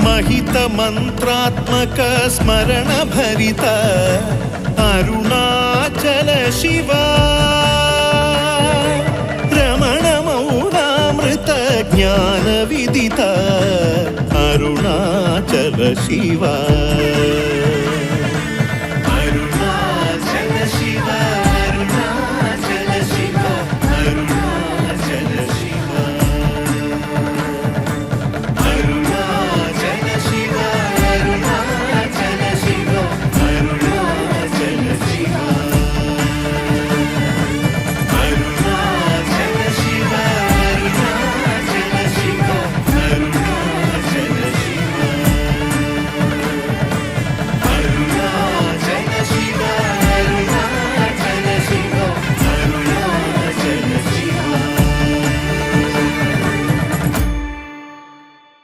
महित मंत्रात्मक स्मरण भरित अरुणाचल शिवा रमण मौनामृत ज्ञान विदित अरुणाचल शिवा।